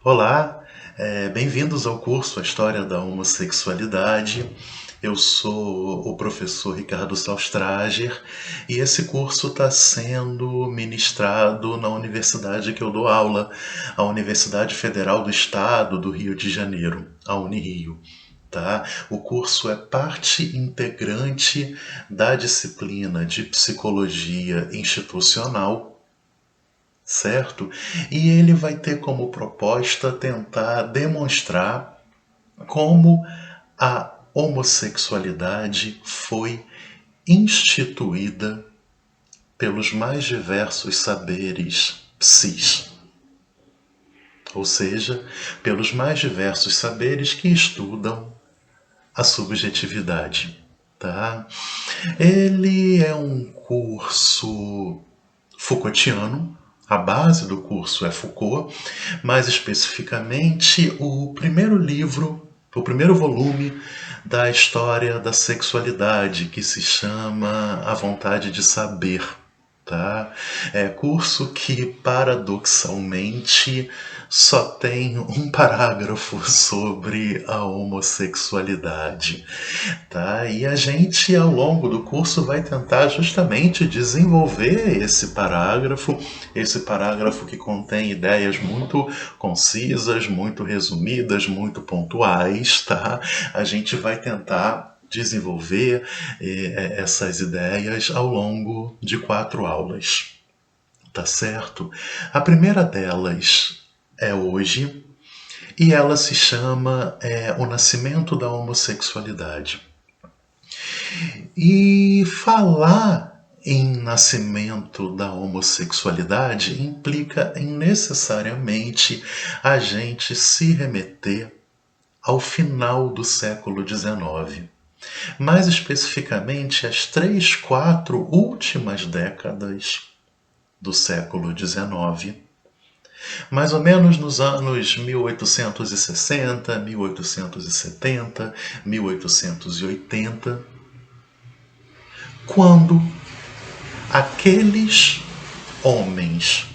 Olá, bem-vindos ao curso A História da Homossexualidade. Eu sou o professor Ricardo Salstrager e esse curso está sendo ministrado na universidade que eu dou aula, a Universidade Federal do Estado do Rio de Janeiro, a Unirio. Tá? O curso é parte integrante da disciplina de Psicologia Institucional, certo? E ele vai ter como proposta tentar demonstrar como a homossexualidade foi instituída pelos mais diversos saberes cis, ou seja, pelos mais diversos saberes que estudam a subjetividade, tá? Ele é um curso Foucaultiano. A base do curso é Foucault, mais especificamente o primeiro livro, o primeiro volume da história da sexualidade, que se chama A Vontade de Saber. Tá? É curso que, paradoxalmente, só tem um parágrafo sobre a homossexualidade. Tá? E a gente, ao longo do curso, vai tentar justamente desenvolver esse parágrafo que contém ideias muito concisas, muito resumidas, muito pontuais. Tá? A gente vai tentar desenvolver essas ideias ao longo de 4 aulas. Tá certo? A primeira delas é hoje e ela se chama O Nascimento da Homossexualidade. E falar em nascimento da homossexualidade implica em necessariamente a gente se remeter ao final do século XIX. Mais especificamente, as 3, 4 últimas décadas do século XIX. Mais ou menos nos anos 1860, 1870, 1880, quando aqueles homens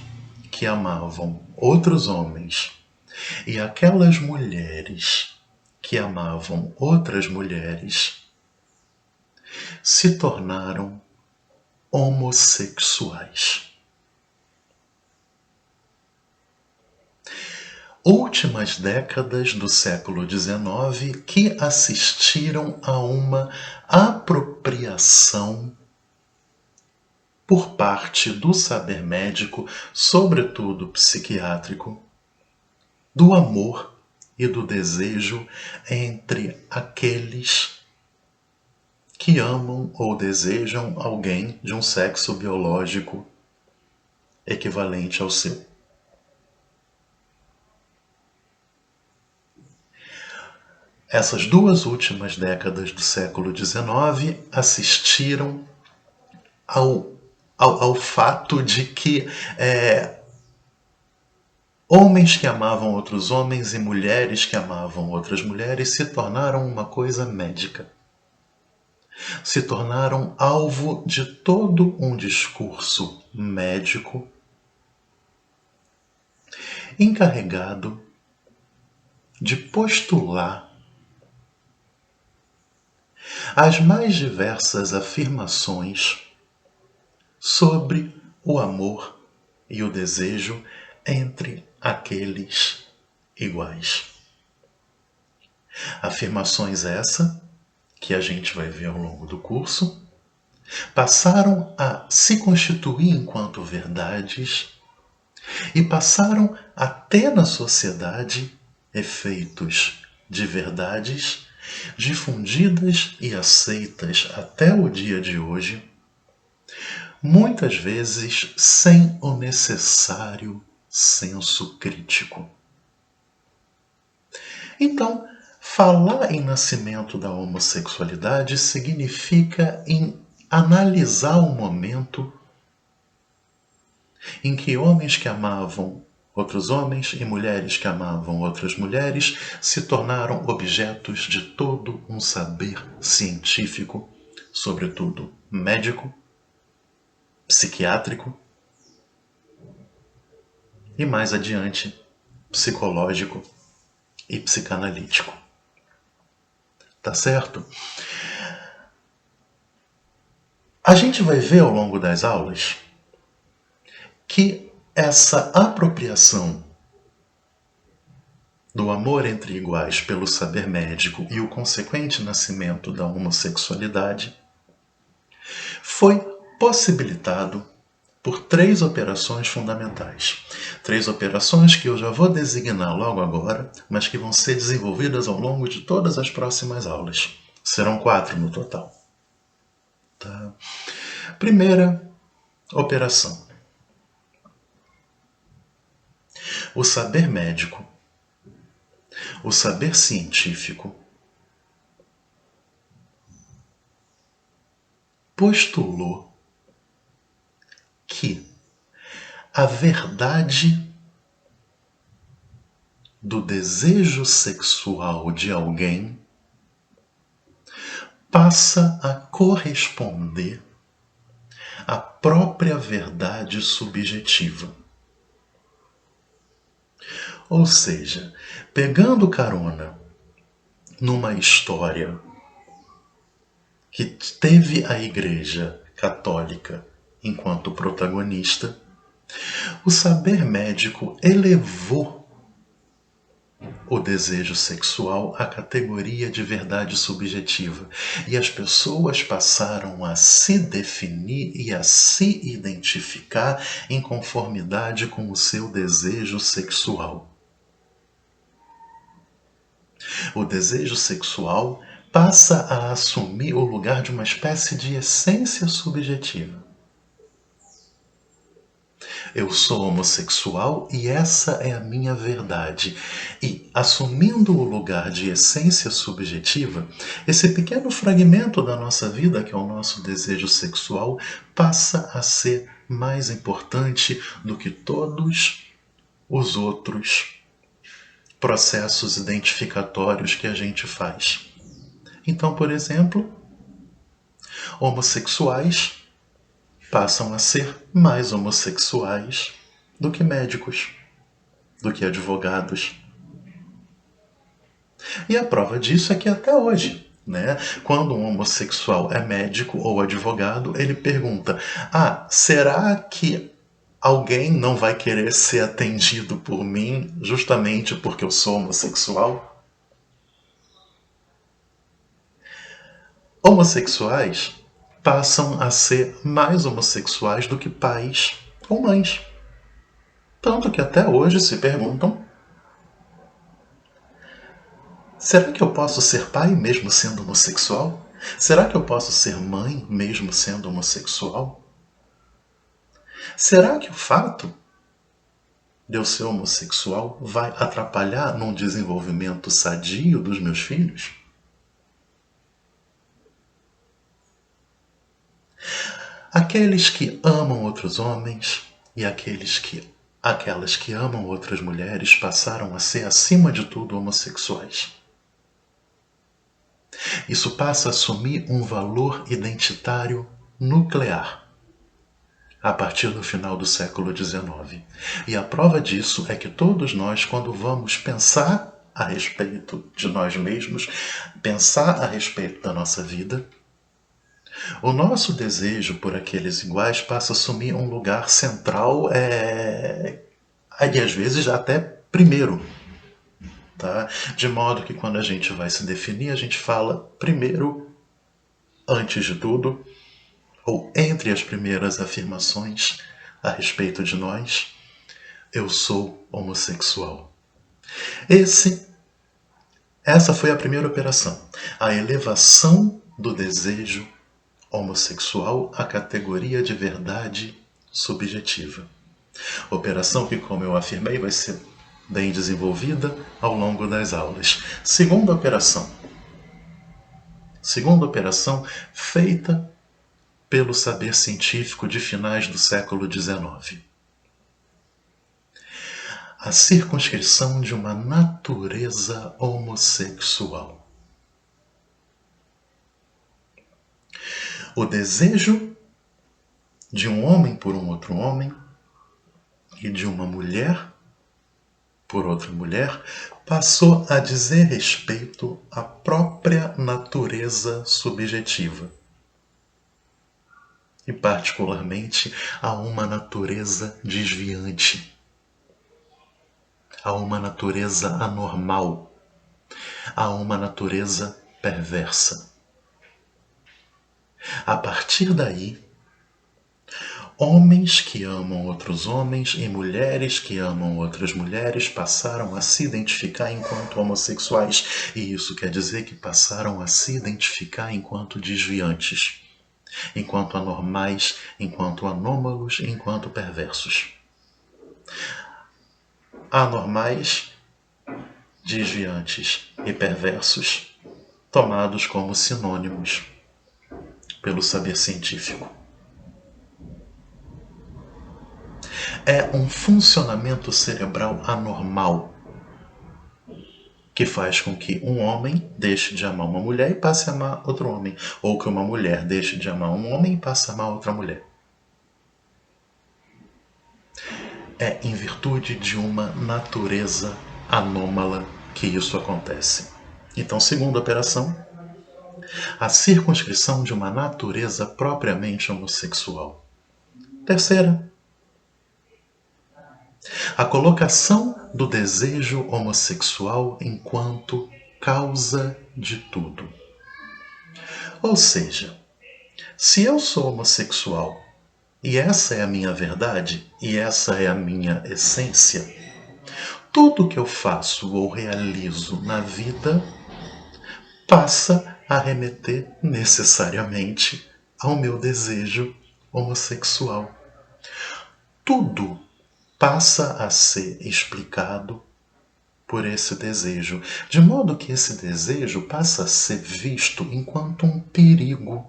que amavam outros homens e aquelas mulheres que amavam outras mulheres se tornaram homossexuais. Últimas décadas do século XIX que assistiram a uma apropriação por parte do saber médico, sobretudo psiquiátrico, do amor e do desejo entre aqueles que amam ou desejam alguém de um sexo biológico equivalente ao seu. Essas 2 últimas décadas do século XIX assistiram ao fato de que homens que amavam outros homens e mulheres que amavam outras mulheres se tornaram uma coisa médica. Se tornaram alvo de todo um discurso médico encarregado de postular as mais diversas afirmações sobre o amor e o desejo entre aqueles iguais. Afirmações essas, que a gente vai ver ao longo do curso, passaram a se constituir enquanto verdades e passaram a ter na sociedade efeitos de verdades difundidas e aceitas até o dia de hoje, muitas vezes sem o necessário senso crítico. Então, falar em nascimento da homossexualidade significa em analisar o momento em que homens que amavam outros homens e mulheres que amavam outras mulheres se tornaram objetos de todo um saber científico, sobretudo médico, psiquiátrico e, mais adiante, psicológico e psicanalítico. Tá certo? A gente vai ver ao longo das aulas que essa apropriação do amor entre iguais pelo saber médico e o consequente nascimento da homossexualidade foi possibilitado por 3 operações fundamentais. 3 operações que eu já vou designar logo agora, mas que vão ser desenvolvidas ao longo de todas as próximas aulas. Serão 4 no total. Tá? Primeira operação. O saber médico, o saber científico, postulou que a verdade do desejo sexual de alguém passa a corresponder à própria verdade subjetiva. Ou seja, pegando carona numa história que teve a Igreja Católica enquanto protagonista, o saber médico elevou o desejo sexual à categoria de verdade subjetiva e as pessoas passaram a se definir e a se identificar em conformidade com o seu desejo sexual. O desejo sexual passa a assumir o lugar de uma espécie de essência subjetiva. Eu sou homossexual e essa é a minha verdade. E, assumindo o lugar de essência subjetiva, esse pequeno fragmento da nossa vida, que é o nosso desejo sexual, passa a ser mais importante do que todos os outros processos identificatórios que a gente faz. Então, por exemplo, homossexuais passam a ser mais homossexuais do que médicos, do que advogados. E a prova disso é que até hoje, né, quando um homossexual é médico ou advogado, ele pergunta: será que alguém não vai querer ser atendido por mim justamente porque eu sou homossexual? Homossexuais passam a ser mais homossexuais do que pais ou mães. Tanto que até hoje se perguntam: será que eu posso ser pai mesmo sendo homossexual? Será que eu posso ser mãe mesmo sendo homossexual? Será que o fato de eu ser homossexual vai atrapalhar num desenvolvimento sadio dos meus filhos? Aqueles que amam outros homens e aquelas que amam outras mulheres passaram a ser, acima de tudo, homossexuais. Isso passa a assumir um valor identitário nuclear a partir do final do século XIX. E a prova disso é que todos nós, quando vamos pensar a respeito de nós mesmos, pensar a respeito da nossa vida, o nosso desejo por aqueles iguais passa a assumir um lugar central e às vezes até primeiro. Tá? De modo que quando a gente vai se definir, a gente fala primeiro, antes de tudo, ou entre as primeiras afirmações a respeito de nós, eu sou homossexual. Essa foi a primeira operação, a elevação do desejo homossexual à categoria de verdade subjetiva. Operação que, como eu afirmei, vai ser bem desenvolvida ao longo das aulas. Segunda operação feita pelo saber científico de finais do século XIX. A circunscrição de uma natureza homossexual. O desejo de um homem por um outro homem e de uma mulher por outra mulher passou a dizer respeito à própria natureza subjetiva. E particularmente a uma natureza desviante, a uma natureza anormal, a uma natureza perversa. A partir daí, homens que amam outros homens e mulheres que amam outras mulheres passaram a se identificar enquanto homossexuais, e isso quer dizer que passaram a se identificar enquanto desviantes, enquanto anormais, enquanto anômalos, enquanto perversos. Anormais, desviantes e perversos, tomados como sinônimos pelo saber científico. É um funcionamento cerebral anormal que faz com que um homem deixe de amar uma mulher e passe a amar outro homem, ou que uma mulher deixe de amar um homem e passe a amar outra mulher. É em virtude de uma natureza anômala que isso acontece. Então, segunda operação, a circunscrição de uma natureza propriamente homossexual. Terceira, a colocação do desejo homossexual enquanto causa de tudo. Ou seja, se eu sou homossexual e essa é a minha verdade e essa é a minha essência, tudo que eu faço ou realizo na vida passa a remeter necessariamente ao meu desejo homossexual. Tudo passa a ser explicado por esse desejo, de modo que esse desejo passa a ser visto enquanto um perigo,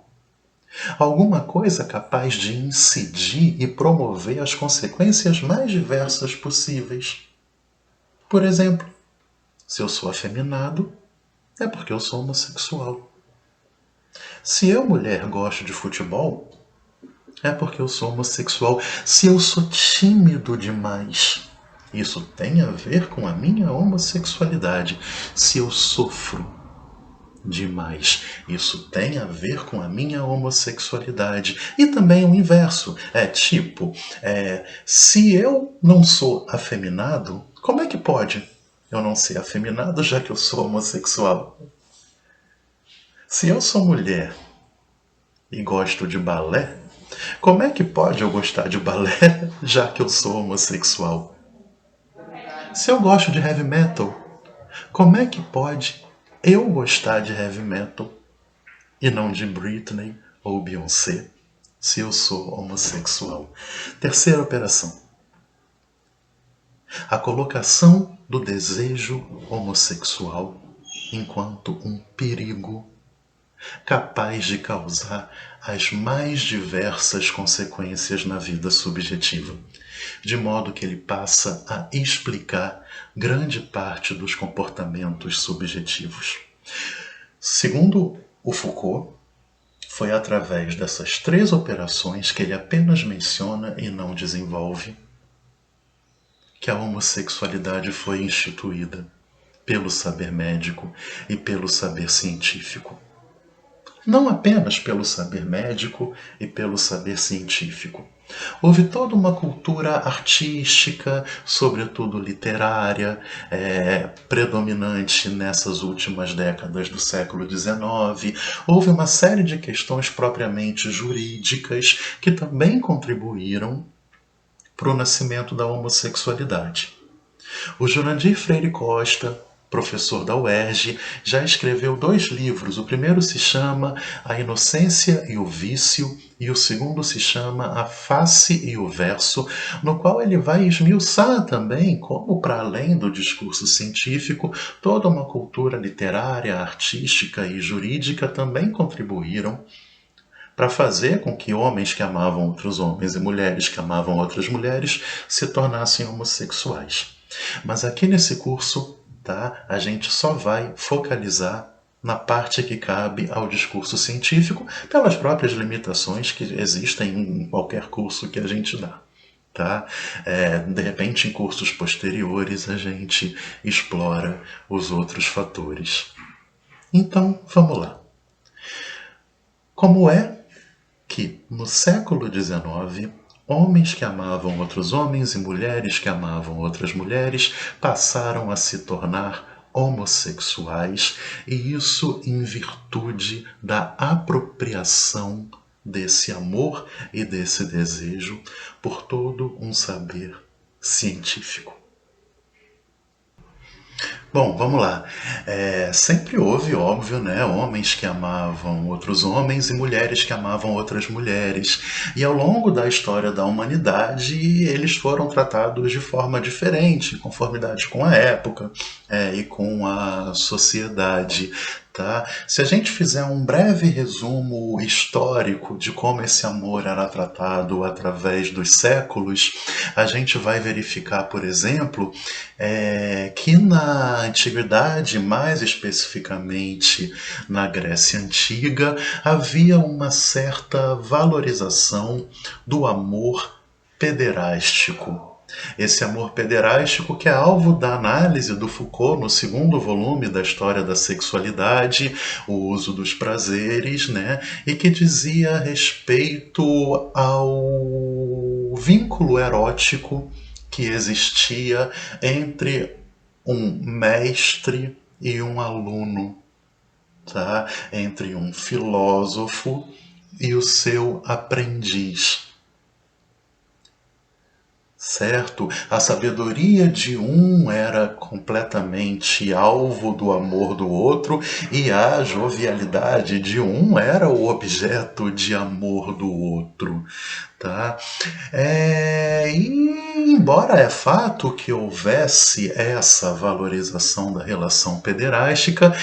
alguma coisa capaz de incidir e promover as consequências mais diversas possíveis. Por exemplo, se eu sou afeminado, é porque eu sou homossexual. Se eu, mulher, gosto de futebol, é porque eu sou homossexual. Se eu sou tímido demais, isso tem a ver com a minha homossexualidade. Se eu sofro demais, isso tem a ver com a minha homossexualidade. E também o inverso. Se eu não sou afeminado, como é que pode eu não ser afeminado já que eu sou homossexual? Se eu sou mulher e gosto de balé, como é que pode eu gostar de balé já que eu sou homossexual? Se eu gosto de heavy metal, como é que pode eu gostar de heavy metal e não de Britney ou Beyoncé se eu sou homossexual? Terceira operação. A colocação do desejo homossexual enquanto um perigo capaz de causar as mais diversas consequências na vida subjetiva, de modo que ele passa a explicar grande parte dos comportamentos subjetivos. Segundo o Foucault, foi através dessas três operações que ele apenas menciona e não desenvolve que a homossexualidade foi instituída pelo saber médico e pelo saber científico. Não apenas pelo saber médico e pelo saber científico. Houve toda uma cultura artística, sobretudo literária, predominante nessas últimas décadas do século XIX. Houve uma série de questões propriamente jurídicas que também contribuíram para o nascimento da homossexualidade. O Jurandir Freire Costa, professor da UERJ, já escreveu 2 livros. O primeiro se chama A Inocência e o Vício e o segundo se chama A Face e o Verso, no qual ele vai esmiuçar também como, para além do discurso científico, toda uma cultura literária, artística e jurídica também contribuíram para fazer com que homens que amavam outros homens e mulheres que amavam outras mulheres se tornassem homossexuais. Mas aqui nesse curso, a gente só vai focalizar na parte que cabe ao discurso científico, pelas próprias limitações que existem em qualquer curso que a gente dá. tá? De repente, em cursos posteriores, a gente explora os outros fatores. Então, vamos lá. Como é que, no século XIX, homens que amavam outros homens e mulheres que amavam outras mulheres passaram a se tornar homossexuais, e isso em virtude da apropriação desse amor e desse desejo por todo um saber científico? Bom, vamos lá. Sempre houve, óbvio, né, homens que amavam outros homens e mulheres que amavam outras mulheres. E ao longo da história da humanidade, eles foram tratados de forma diferente, em conformidade com a época, e com a sociedade. Tá? Se a gente fizer um breve resumo histórico de como esse amor era tratado através dos séculos, a gente vai verificar, por exemplo, que na antiguidade, mais especificamente na Grécia Antiga, havia uma certa valorização do amor pederástico. Esse amor pederástico que é alvo da análise do Foucault no segundo volume da História da Sexualidade, o uso dos prazeres, né? E que dizia respeito ao vínculo erótico que existia entre um mestre e um aluno, tá? Entre um filósofo e o seu aprendiz. Certo? A sabedoria de um era completamente alvo do amor do outro, e a jovialidade de um era o objeto de amor do outro. Tá? E embora é fato que houvesse essa valorização da relação pederástica,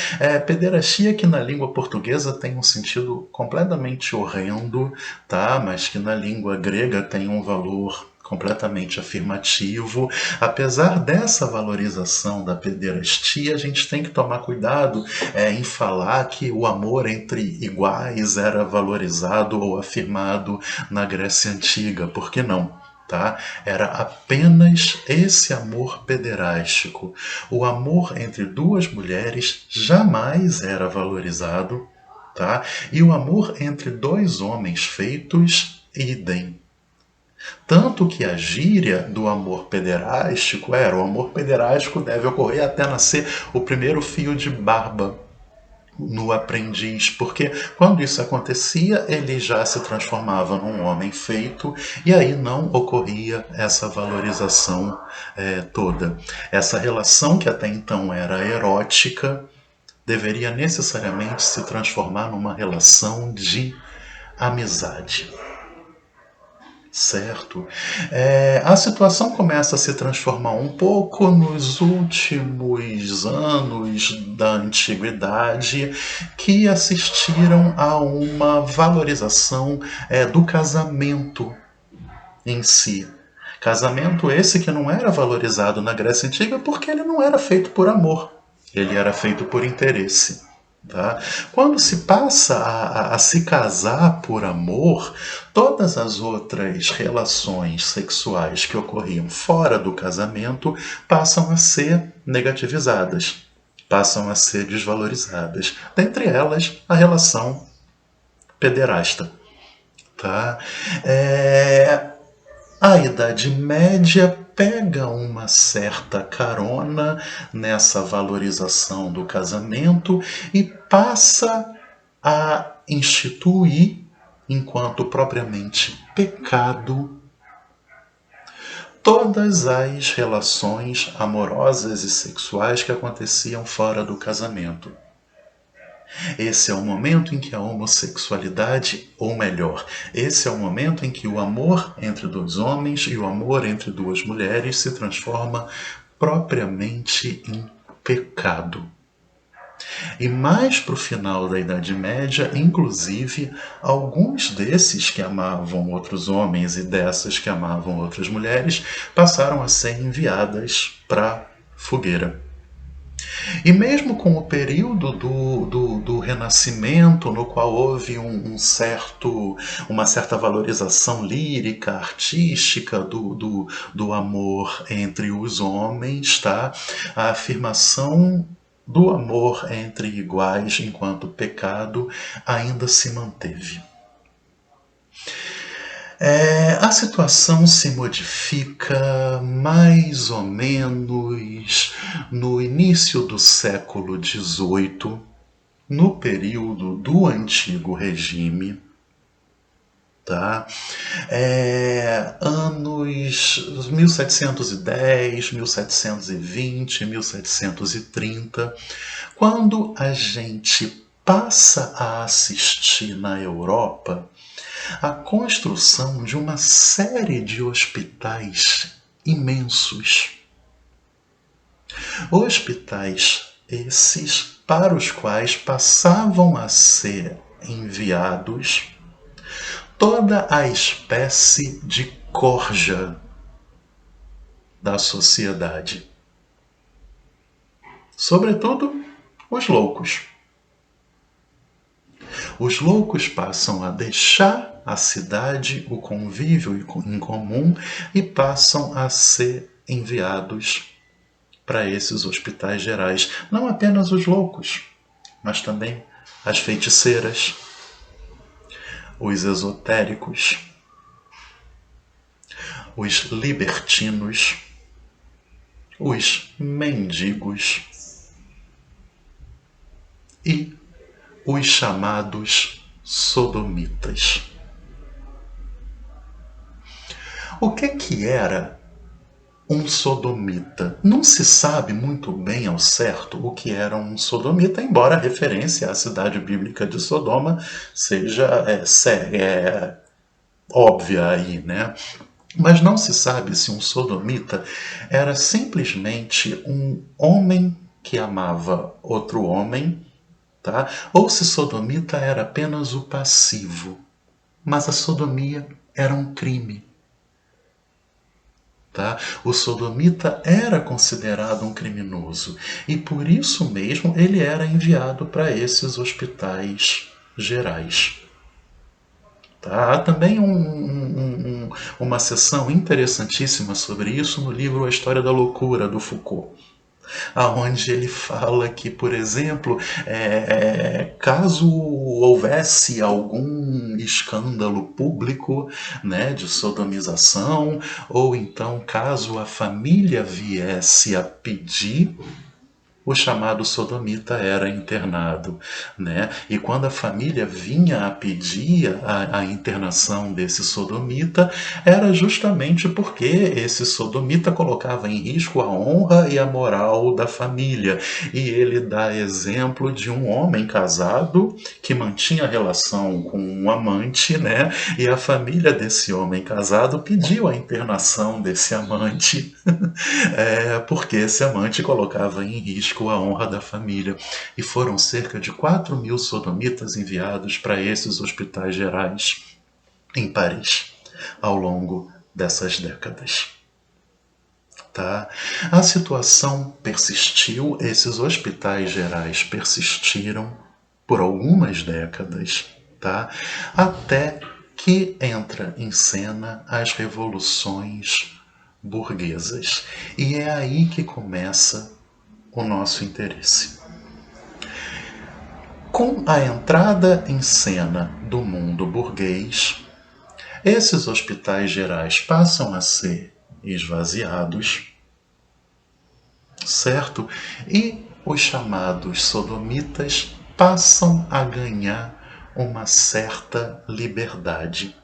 pederastia que na língua portuguesa tem um sentido completamente horrendo, tá? Mas que na língua grega tem um valor completamente afirmativo. Apesar dessa valorização da pederastia, a gente tem que tomar cuidado em falar que o amor entre iguais era valorizado ou afirmado na Grécia Antiga, por que não? Tá? Era apenas esse amor pederástico. O amor entre duas mulheres jamais era valorizado, tá? E o amor entre dois homens feitos, idem. Tanto que a gíria do amor pederástico era: o amor pederástico deve ocorrer até nascer o primeiro fio de barba no aprendiz, porque quando isso acontecia, ele já se transformava num homem feito, e aí não ocorria essa valorização toda. Essa relação que até então era erótica deveria necessariamente se transformar numa relação de amizade. Certo? A situação começa a se transformar um pouco nos últimos anos da antiguidade, que assistiram a uma valorização do casamento em si. Casamento esse que não era valorizado na Grécia Antiga porque ele não era feito por amor, ele era feito por interesse. Tá? Quando se passa a se casar por amor, todas as outras relações sexuais que ocorriam fora do casamento passam a ser negativizadas, passam a ser desvalorizadas. Dentre elas, a relação pederasta. Tá? A Idade Média pega uma certa carona nessa valorização do casamento e passa a instituir, enquanto propriamente pecado, todas as relações amorosas e sexuais que aconteciam fora do casamento. Esse é o momento em que a homossexualidade, ou melhor, esse é o momento em que o amor entre dois homens e o amor entre duas mulheres se transforma propriamente em pecado. E mais para o final da Idade Média, inclusive, alguns desses que amavam outros homens e dessas que amavam outras mulheres passaram a ser enviadas para fogueira. E mesmo com o período do Renascimento, no qual houve uma certa valorização lírica, artística do amor entre os homens, tá? A afirmação do amor entre iguais enquanto pecado ainda se manteve. A situação se modifica mais ou menos no início do século XVIII, no período do Antigo Regime, tá? Anos 1710, 1720, 1730, quando a gente passa a assistir na Europa a construção de uma série de hospitais imensos. Hospitais esses para os quais passavam a ser enviados toda a espécie de corja da sociedade. Sobretudo, os loucos. Os loucos passam a deixar a cidade, o convívio em comum, e passam a ser enviados para esses hospitais gerais. Não apenas os loucos, mas também as feiticeiras, os esotéricos, os libertinos, os mendigos e os chamados sodomitas. O que era um sodomita? Não se sabe muito bem ao certo o que era um sodomita, embora a referência à cidade bíblica de Sodoma seja óbvia aí, né? Mas não se sabe se um sodomita era simplesmente um homem que amava outro homem, tá? Ou se sodomita era apenas o passivo. Mas a sodomia era um crime. Tá? O sodomita era considerado um criminoso e por isso mesmo ele era enviado para esses hospitais gerais. Tá? Há também uma seção interessantíssima sobre isso no livro A História da Loucura, do Foucault, aonde ele fala que, por exemplo, caso houvesse algum escândalo público, né, de sodomização, ou então caso a família viesse a pedir, o chamado sodomita era internado, né? E quando a família vinha a pedir a internação desse sodomita, era justamente porque esse sodomita colocava em risco a honra e a moral da família. E ele dá exemplo de um homem casado que mantinha relação com um amante, né? E a família desse homem casado pediu a internação desse amante, porque esse amante colocava em risco a honra da família. E foram cerca de 4.000 sodomitas enviados para esses hospitais gerais em Paris ao longo dessas décadas. Tá? A situação persistiu, esses hospitais gerais persistiram por algumas décadas, tá? Até que entra em cena as revoluções burguesas. E é aí que começa o nosso interesse. Com a entrada em cena do mundo burguês, esses hospitais gerais passam a ser esvaziados, certo? E os chamados sodomitas passam a ganhar uma certa liberdade.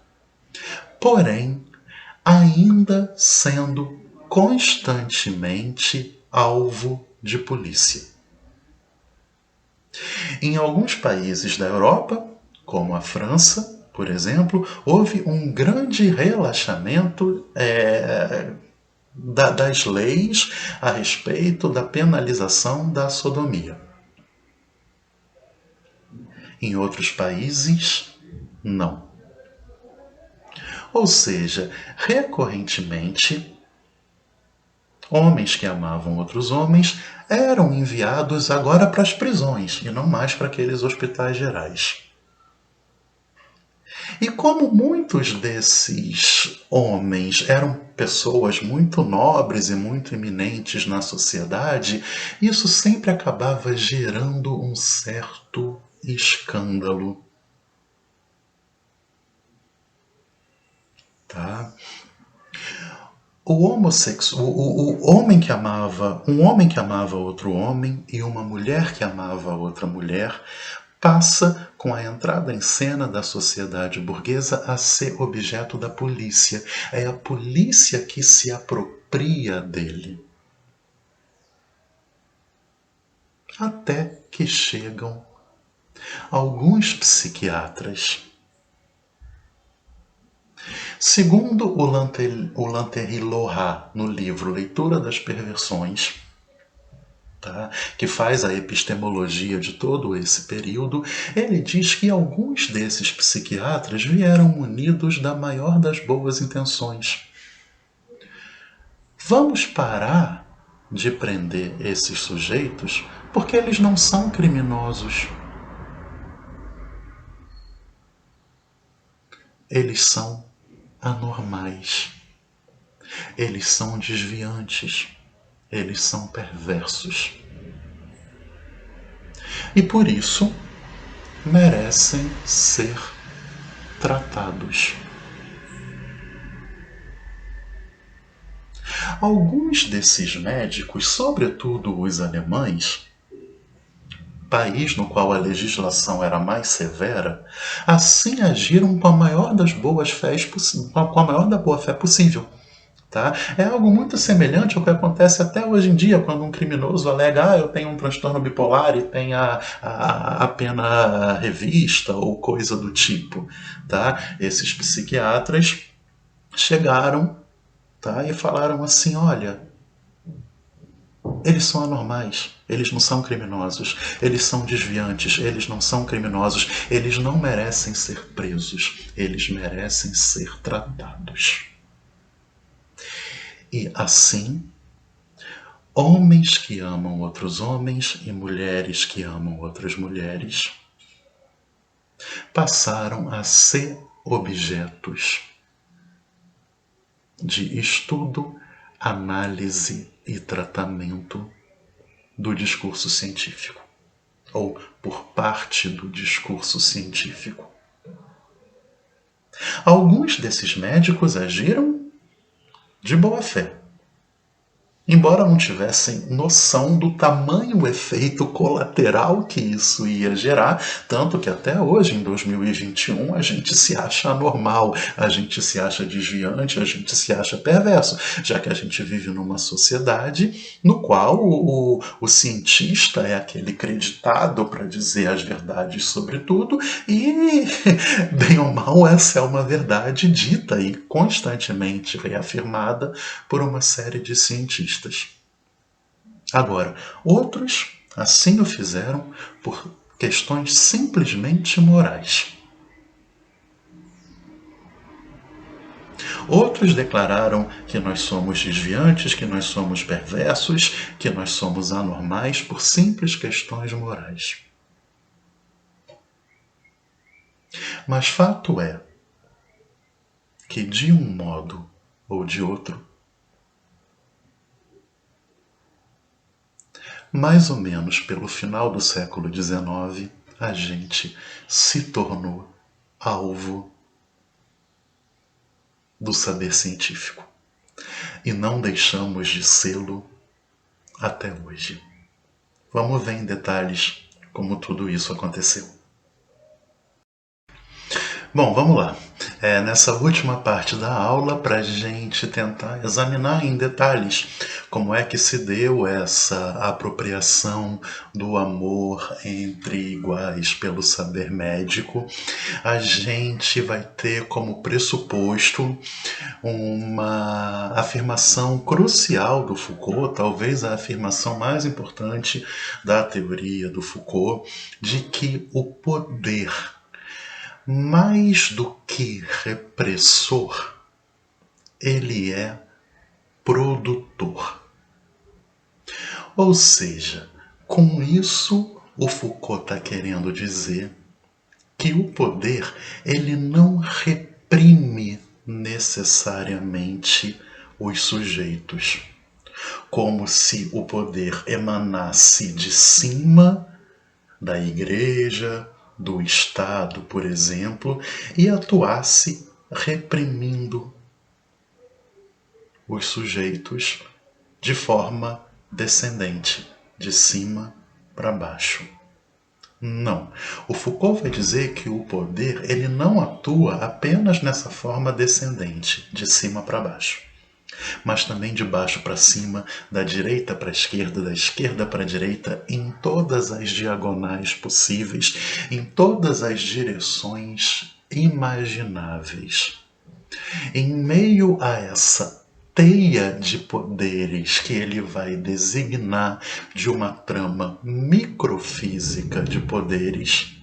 Porém, ainda sendo constantemente alvo de polícia. Em alguns países da Europa, como a França, por exemplo, houve um grande relaxamento das leis a respeito da penalização da sodomia. Em outros países, não. Ou seja, recorrentemente, Homens que amavam outros homens eram enviados agora para as prisões e não mais para aqueles hospitais gerais. E como muitos desses homens eram pessoas muito nobres e muito eminentes na sociedade, isso sempre acabava gerando um certo escândalo. Tá? O homem que amava, um homem que amava outro homem e uma mulher que amava outra mulher passa, com a entrada em cena da sociedade burguesa, a ser objeto da polícia. É a polícia que se apropria dele. Até que chegam alguns psiquiatras. Segundo o Lanterri-Loha, no livro Leitura das Perversões, tá, que faz a epistemologia de todo esse período, ele diz que alguns desses psiquiatras vieram munidos da maior das boas intenções. Vamos parar de prender esses sujeitos porque eles não são criminosos. Eles são anormais. Eles são desviantes. Eles são perversos. E por isso merecem ser tratados. Alguns desses médicos, sobretudo os alemães, país no qual a legislação era mais severa, assim agiram com a maior das boas fés, com a maior da boa fé possível. Tá? É algo muito semelhante ao que acontece até hoje em dia, quando um criminoso alega eu tenho um transtorno bipolar e tem a pena revista ou coisa do tipo. Tá? Esses psiquiatras chegaram, tá, e falaram assim, olha, eles são anormais, eles não são criminosos, eles são desviantes, eles não são criminosos, eles não merecem ser presos, eles merecem ser tratados. E assim, homens que amam outros homens e mulheres que amam outras mulheres passaram a ser objetos de estudo, análise e tratamento do discurso científico, ou por parte do discurso científico. Alguns desses médicos agiram de boa fé, embora não tivessem noção do tamanho efeito colateral que isso ia gerar, tanto que até hoje, em 2021, a gente se acha anormal, a gente se acha desviante, a gente se acha perverso, já que a gente vive numa sociedade no qual o cientista é aquele creditado para dizer as verdades sobre tudo e, bem ou mal, essa é uma verdade dita e constantemente reafirmada por uma série de cientistas. Agora, outros assim o fizeram por questões simplesmente morais. Outros declararam que nós somos desviantes, que nós somos perversos, que nós somos anormais por simples questões morais. Mas fato é que, de um modo ou de outro, mais ou menos pelo final do século XIX, a gente se tornou alvo do saber científico. E não deixamos de sê-lo até hoje. Vamos ver em detalhes como tudo isso aconteceu. Bom, vamos lá. Nessa última parte da aula, para a gente tentar examinar em detalhes como é que se deu essa apropriação do amor entre iguais pelo saber médico, a gente vai ter como pressuposto uma afirmação crucial do Foucault, talvez a afirmação mais importante da teoria do Foucault, de que o poder, mais do que repressor, ele é produtor. Ou seja, com isso, o Foucault está querendo dizer que o poder ele não reprime necessariamente os sujeitos, como se o poder emanasse de cima da igreja, do Estado, por exemplo, e atuasse reprimindo os sujeitos de forma descendente, de cima para baixo. Não. O Foucault vai dizer que o poder ele não atua apenas nessa forma descendente, de cima para baixo, mas também de baixo para cima, da direita para a esquerda, da esquerda para a direita, em todas as diagonais possíveis, em todas as direções imagináveis. Em meio a essa teia de poderes que ele vai designar de uma trama microfísica de poderes,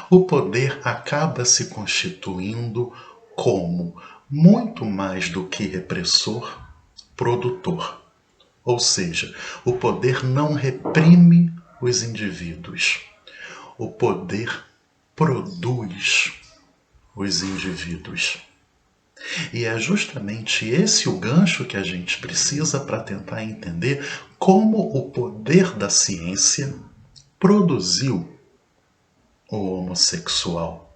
o poder acaba se constituindo como, muito mais do que repressor, produtor. Ou seja, o poder não reprime os indivíduos. O poder produz os indivíduos. E é justamente esse o gancho que a gente precisa para tentar entender como o poder da ciência produziu o homossexual.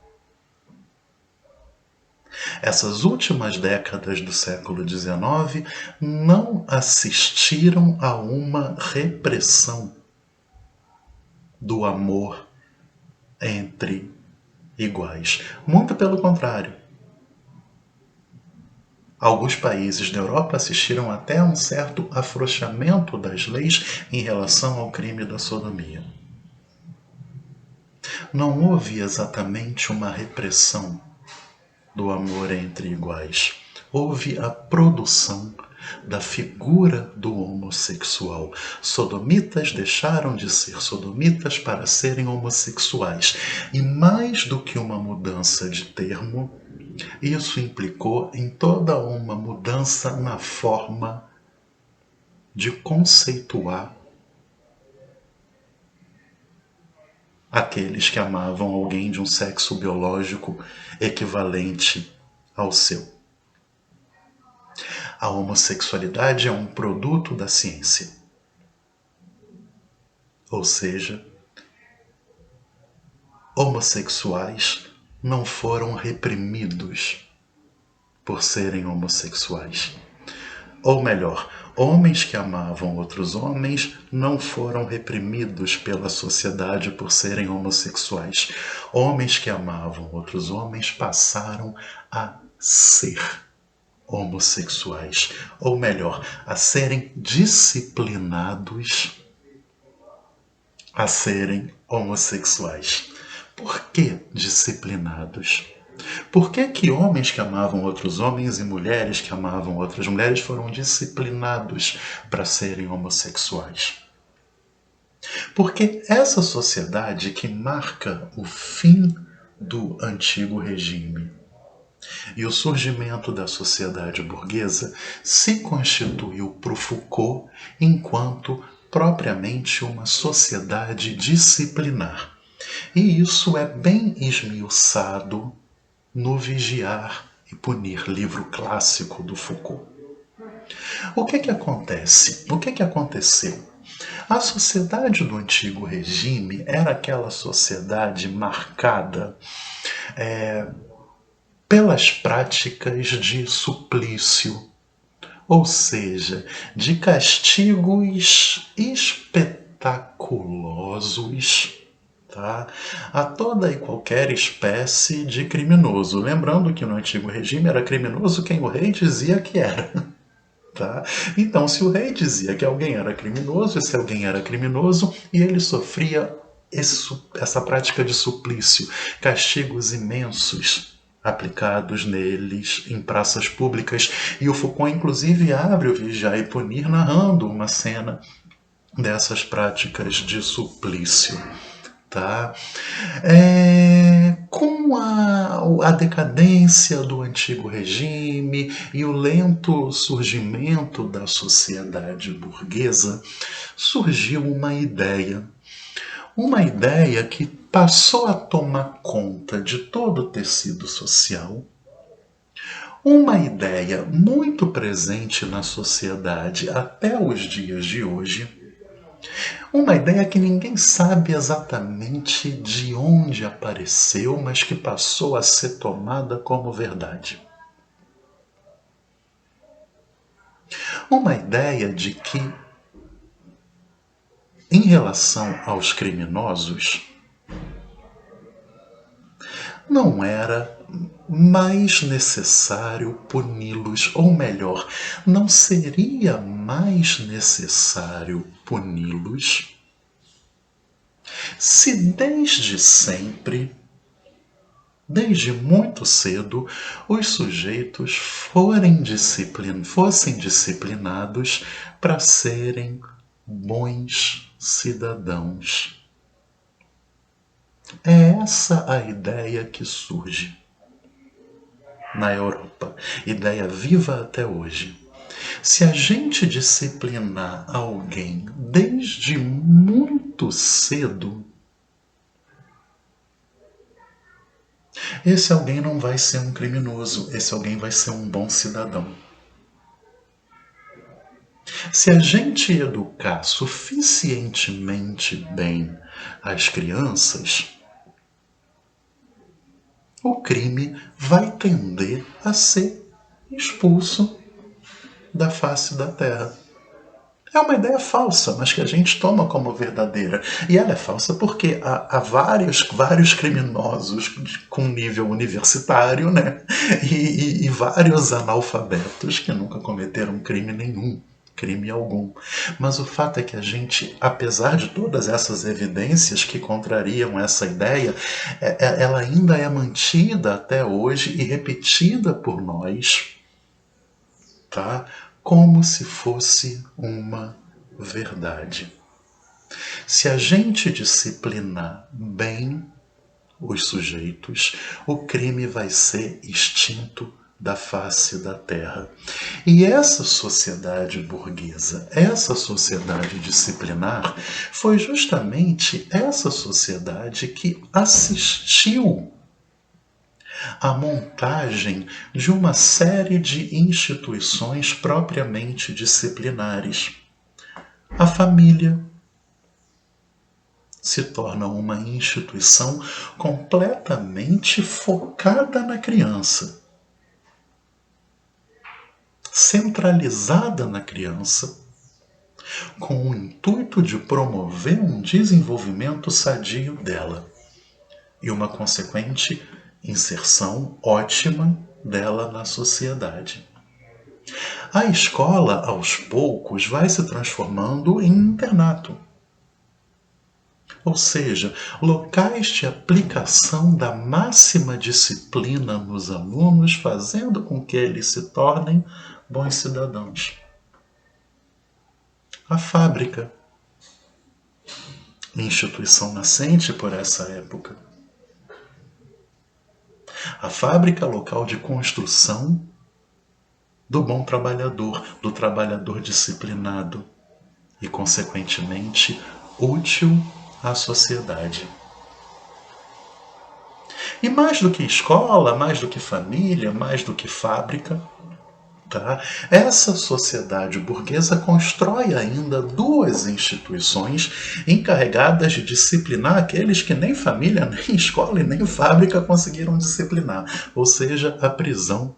Essas últimas décadas do século XIX não assistiram a uma repressão do amor entre iguais. Muito pelo contrário. Alguns países da Europa assistiram até a um certo afrouxamento das leis em relação ao crime da sodomia. Não houve exatamente uma repressão do amor entre iguais. Houve a produção da figura do homossexual. Sodomitas deixaram de ser sodomitas para serem homossexuais. E mais do que uma mudança de termo, isso implicou em toda uma mudança na forma de conceituar aqueles que amavam alguém de um sexo biológico equivalente ao seu. A homossexualidade é um produto da ciência. Ou seja, homossexuais não foram reprimidos por serem homossexuais. Ou melhor, homens que amavam outros homens não foram reprimidos pela sociedade por serem homossexuais. Homens que amavam outros homens passaram a ser homossexuais. Ou melhor, a serem disciplinados a serem homossexuais. Por que disciplinados? Por que homens que amavam outros homens e mulheres que amavam outras mulheres foram disciplinados para serem homossexuais? Porque essa sociedade que marca o fim do antigo regime e o surgimento da sociedade burguesa se constituiu para o Foucault enquanto propriamente uma sociedade disciplinar. E isso é bem esmiuçado no Vigiar e Punir, livro clássico do Foucault. O que acontece? O que aconteceu? A sociedade do antigo regime era aquela sociedade marcada pelas práticas de suplício, ou seja, de castigos espetaculosos, tá? A toda e qualquer espécie de criminoso. Lembrando que no antigo regime era criminoso quem o rei dizia que era. Tá? Então, se o rei dizia que alguém era criminoso, esse alguém era criminoso e ele sofria essa prática de suplício, castigos imensos aplicados neles em praças públicas. E o Foucault, inclusive, abre o Vigiar e Punir narrando uma cena dessas práticas de suplício. Tá? Com a decadência do antigo regime e o lento surgimento da sociedade burguesa, surgiu uma ideia que passou a tomar conta de todo o tecido social, uma ideia muito presente na sociedade até os dias de hoje, uma ideia que ninguém sabe exatamente de onde apareceu, mas que passou a ser tomada como verdade. Uma ideia de que, em relação aos criminosos, não era mais necessário puni-los, ou melhor, não seria mais necessário puni-los se desde sempre, desde muito cedo, os sujeitos fossem disciplinados para serem bons cidadãos. É essa a ideia que surge na Europa, ideia viva até hoje. Se a gente disciplinar alguém desde muito cedo, esse alguém não vai ser um criminoso, esse alguém vai ser um bom cidadão. Se a gente educar suficientemente bem as crianças, o crime vai tender a ser expulso da face da terra. É uma ideia falsa, mas que a gente toma como verdadeira. E ela é falsa porque há vários criminosos com nível universitário, né? E vários analfabetos que nunca cometeram crime algum. Mas o fato é que a gente, apesar de todas essas evidências que contrariam essa ideia, ela ainda é mantida até hoje e repetida por nós, tá? Como se fosse uma verdade. Se a gente disciplinar bem os sujeitos, o crime vai ser extinto da face da terra. E essa sociedade burguesa, essa sociedade disciplinar, foi justamente essa sociedade que assistiu à montagem de uma série de instituições propriamente disciplinares. A família se torna uma instituição completamente focada na criança, centralizada na criança, com o intuito de promover um desenvolvimento sadio dela e uma consequente inserção ótima dela na sociedade. A escola, aos poucos, vai se transformando em internato. Ou seja, locais de aplicação da máxima disciplina nos alunos, fazendo com que eles se tornem bons cidadãos. A fábrica, instituição nascente por essa época. A fábrica, local de construção do bom trabalhador, do trabalhador disciplinado e, consequentemente, útil à sociedade. E mais do que escola, mais do que família, mais do que fábrica, tá? Essa sociedade burguesa constrói ainda duas instituições encarregadas de disciplinar aqueles que nem família, nem escola e nem fábrica conseguiram disciplinar, ou seja, a prisão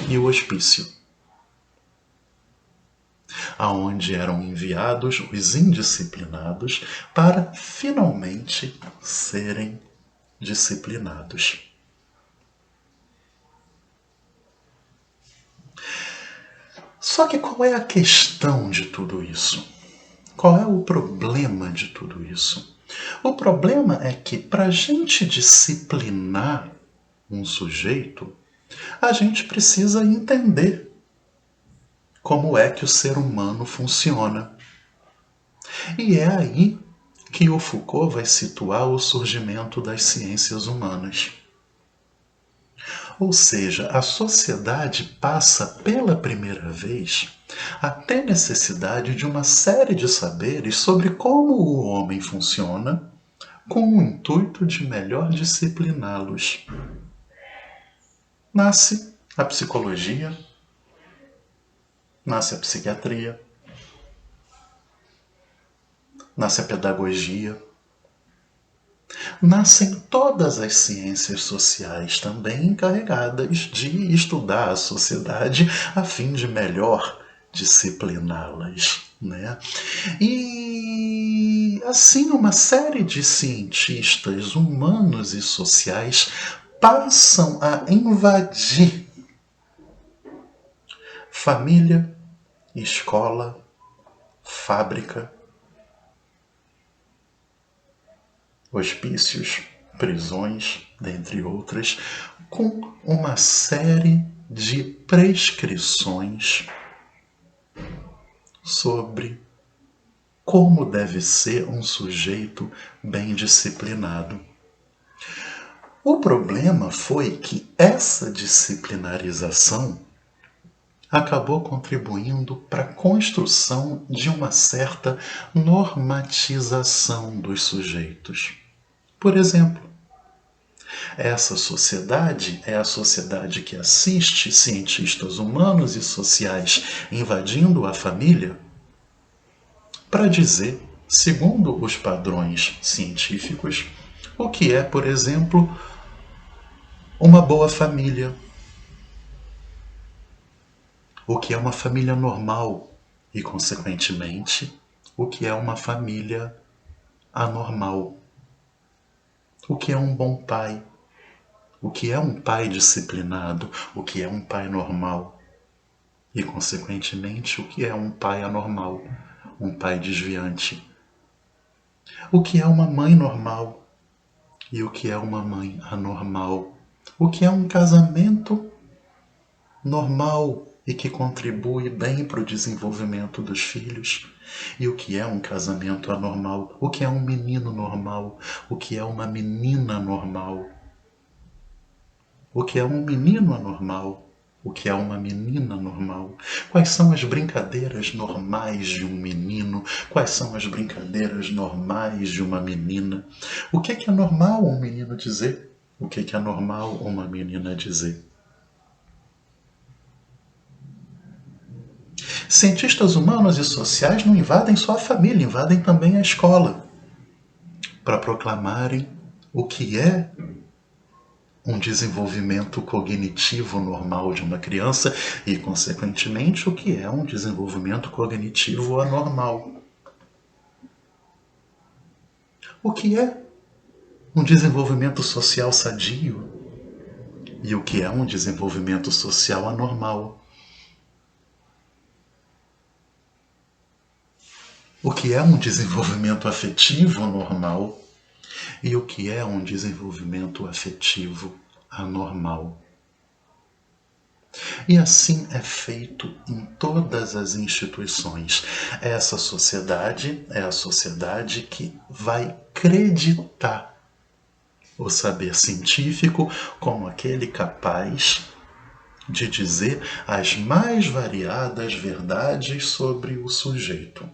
e o hospício, aonde eram enviados os indisciplinados para finalmente serem disciplinados. Só que qual é a questão de tudo isso? Qual é o problema de tudo isso? O problema é que para a gente disciplinar um sujeito, a gente precisa entender como é que o ser humano funciona. E é aí que o Foucault vai situar o surgimento das ciências humanas. Ou seja, a sociedade passa pela primeira vez a ter necessidade de uma série de saberes sobre como o homem funciona, com o intuito de melhor discipliná-los. Nasce a psicologia, nasce a psiquiatria, nasce a pedagogia, nascem todas as ciências sociais também encarregadas de estudar a sociedade a fim de melhor discipliná-las, né? E assim uma série de cientistas humanos e sociais passam a invadir família, escola, fábrica, hospícios, prisões, dentre outras, com uma série de prescrições sobre como deve ser um sujeito bem disciplinado. O problema foi que essa disciplinarização acabou contribuindo para a construção de uma certa normatização dos sujeitos. Por exemplo, essa sociedade é a sociedade que assiste cientistas humanos e sociais invadindo a família para dizer, segundo os padrões científicos, o que é, por exemplo, uma boa família, o que é uma família normal e, consequentemente, o que é uma família anormal, o que é um bom pai, o que é um pai disciplinado, o que é um pai normal e, consequentemente, o que é um pai anormal, um pai desviante, o que é uma mãe normal e o que é uma mãe anormal, o que é um casamento normal e que contribui bem para o desenvolvimento dos filhos, e o que é um casamento anormal, o que é um menino normal, o que é uma menina normal, o que é um menino anormal, o que é uma menina normal, quais são as brincadeiras normais de um menino, quais são as brincadeiras normais de uma menina, o que é normal um menino dizer, o que é normal uma menina dizer. Cientistas humanos e sociais não invadem só a família, invadem também a escola, para proclamarem o que é um desenvolvimento cognitivo normal de uma criança e, consequentemente, o que é um desenvolvimento cognitivo anormal. O que é um desenvolvimento social sadio e o que é um desenvolvimento social anormal. O que é um desenvolvimento afetivo normal e o que é um desenvolvimento afetivo anormal. E assim é feito em todas as instituições. Essa sociedade é a sociedade que vai acreditar o saber científico como aquele capaz de dizer as mais variadas verdades sobre o sujeito.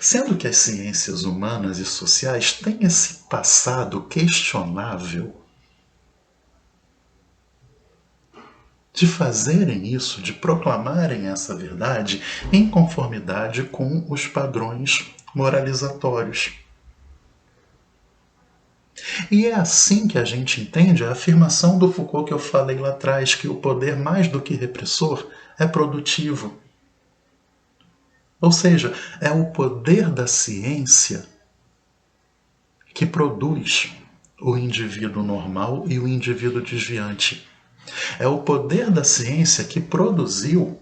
Sendo que as ciências humanas e sociais têm esse passado questionável de fazerem isso, de proclamarem essa verdade em conformidade com os padrões moralizatórios. E é assim que a gente entende a afirmação do Foucault que eu falei lá atrás, que o poder mais do que repressor é produtivo. Ou seja, é o poder da ciência que produz o indivíduo normal e o indivíduo desviante. É o poder da ciência que produziu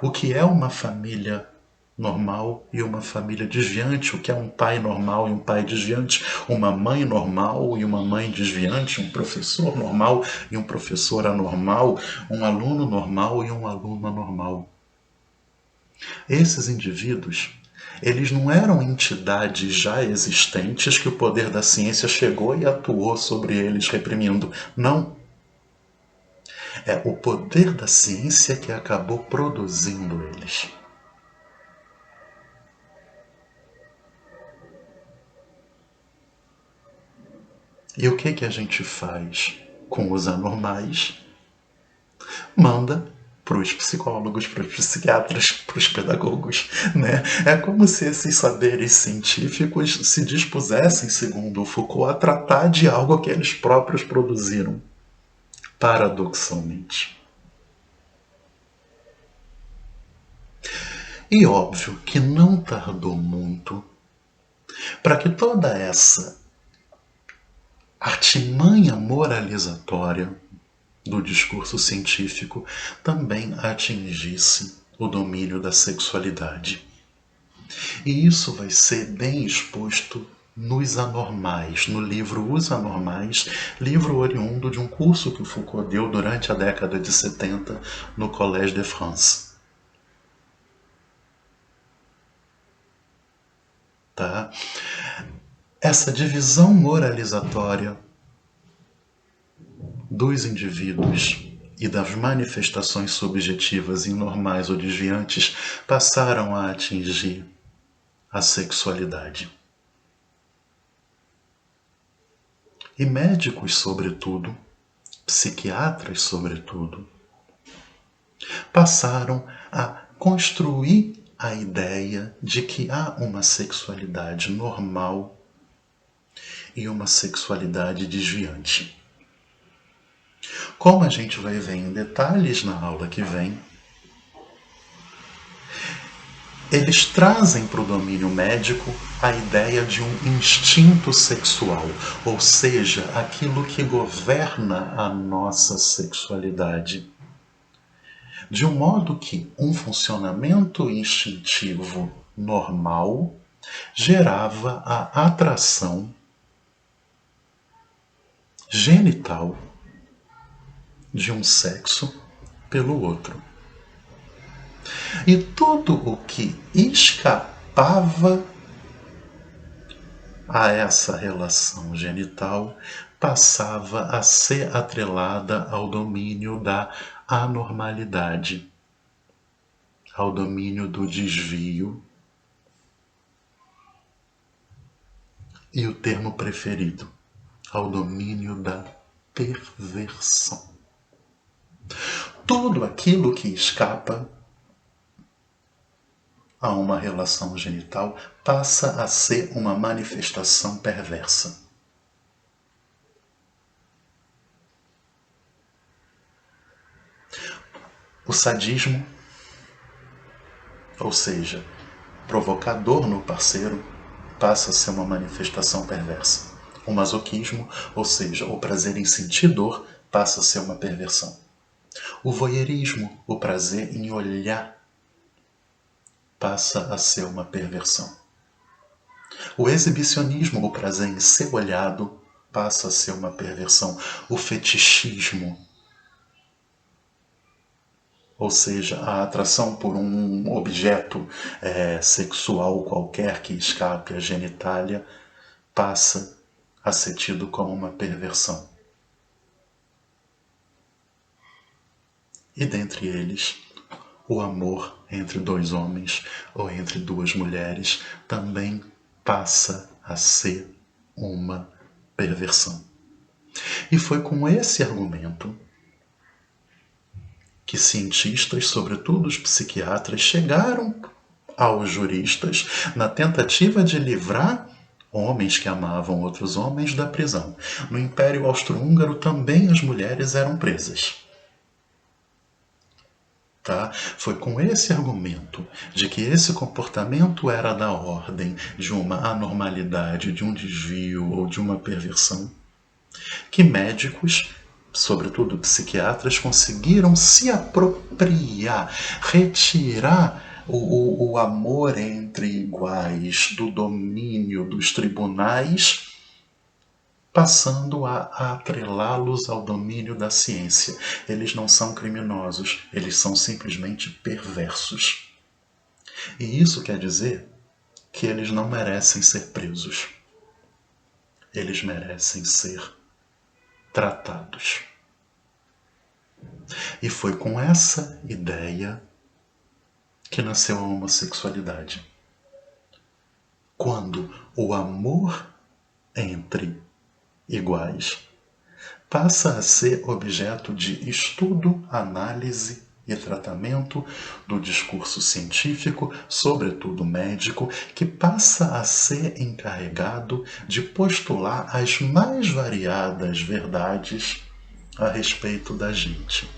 o que é uma família normal e uma família desviante, o que é um pai normal e um pai desviante, uma mãe normal e uma mãe desviante, um professor normal e um professor anormal, um aluno normal e um aluno anormal. Esses indivíduos Eles não eram entidades já existentes que o poder da ciência chegou e atuou sobre eles reprimindo. Não. É o poder da ciência que acabou produzindo eles. E o que a gente faz com os anormais? Manda para os psicólogos, para os psiquiatras, para os pedagogos, né? É como se esses saberes científicos se dispusessem, segundo o Foucault, a tratar de algo que eles próprios produziram, paradoxalmente. E óbvio que não tardou muito para que toda essa artimanha moralizatória do discurso científico também atingisse o domínio da sexualidade. E isso vai ser bem exposto nos Anormais, no livro Os Anormais, livro oriundo de um curso que o Foucault deu durante a década de 70 no Collège de France. Tá? Essa divisão moralizatória dos indivíduos e das manifestações subjetivas normais ou desviantes passaram a atingir a sexualidade. E médicos, sobretudo, psiquiatras, sobretudo, passaram a construir a ideia de que há uma sexualidade normal e uma sexualidade desviante. Como a gente vai ver em detalhes na aula que vem, eles trazem para o domínio médico a ideia de um instinto sexual, ou seja, aquilo que governa a nossa sexualidade. De um modo que um funcionamento instintivo normal gerava a atração genital de um sexo pelo outro. E tudo o que escapava a essa relação genital passava a ser atrelada ao domínio da anormalidade, ao domínio do desvio e o termo preferido, ao domínio da perversão. Tudo aquilo que escapa a uma relação genital passa a ser uma manifestação perversa. O sadismo, ou seja, provocador no parceiro, passa a ser uma manifestação perversa. O masoquismo, ou seja, o prazer em sentir dor, passa a ser uma perversão. O voyeurismo, o prazer em olhar, passa a ser uma perversão. O exibicionismo, o prazer em ser olhado, passa a ser uma perversão. O fetichismo, ou seja, a atração por um objeto sexual qualquer que escape à genitália, passa a ser tido como uma perversão. E dentre eles, o amor entre dois homens ou entre duas mulheres também passa a ser uma perversão. E foi com esse argumento que cientistas, sobretudo os psiquiatras, chegaram aos juristas na tentativa de livrar homens que amavam outros homens da prisão. No Império Austro-Húngaro também as mulheres eram presas. Tá? Foi com esse argumento de que esse comportamento era da ordem de uma anormalidade, de um desvio ou de uma perversão, que médicos, sobretudo psiquiatras, conseguiram se apropriar, retirar o amor entre iguais do domínio dos tribunais, passando a atrelá-los ao domínio da ciência. Eles não são criminosos, eles são simplesmente perversos. E isso quer dizer que eles não merecem ser presos. Eles merecem ser tratados. E foi com essa ideia que nasceu a homossexualidade. Quando o amor entre iguais passa a ser objeto de estudo, análise e tratamento do discurso científico, sobretudo médico, que passa a ser encarregado de postular as mais variadas verdades a respeito da gente.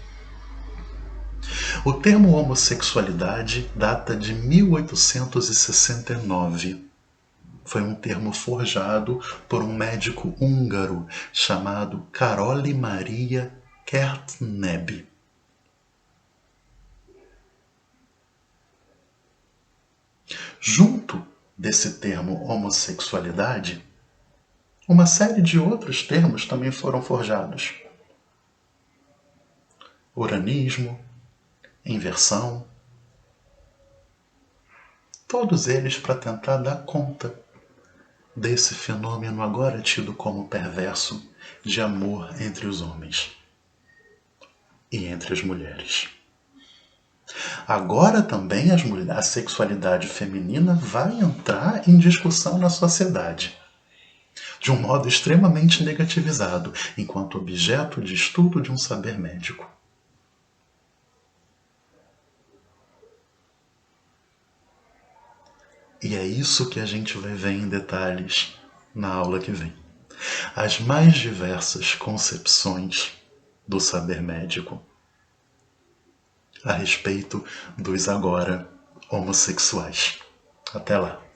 O termo homossexualidade data de 1869. Foi um termo forjado por um médico húngaro chamado Károly Maria Kertneby. Junto desse termo homossexualidade, uma série de outros termos também foram forjados. Uranismo, inversão, todos eles para tentar dar conta desse fenômeno agora tido como perverso de amor entre os homens e entre as mulheres. Agora também a sexualidade feminina vai entrar em discussão na sociedade, de um modo extremamente negativizado, enquanto objeto de estudo de um saber médico. E é isso que a gente vai ver em detalhes na aula que vem. As mais diversas concepções do saber médico a respeito dos agora homossexuais. Até lá!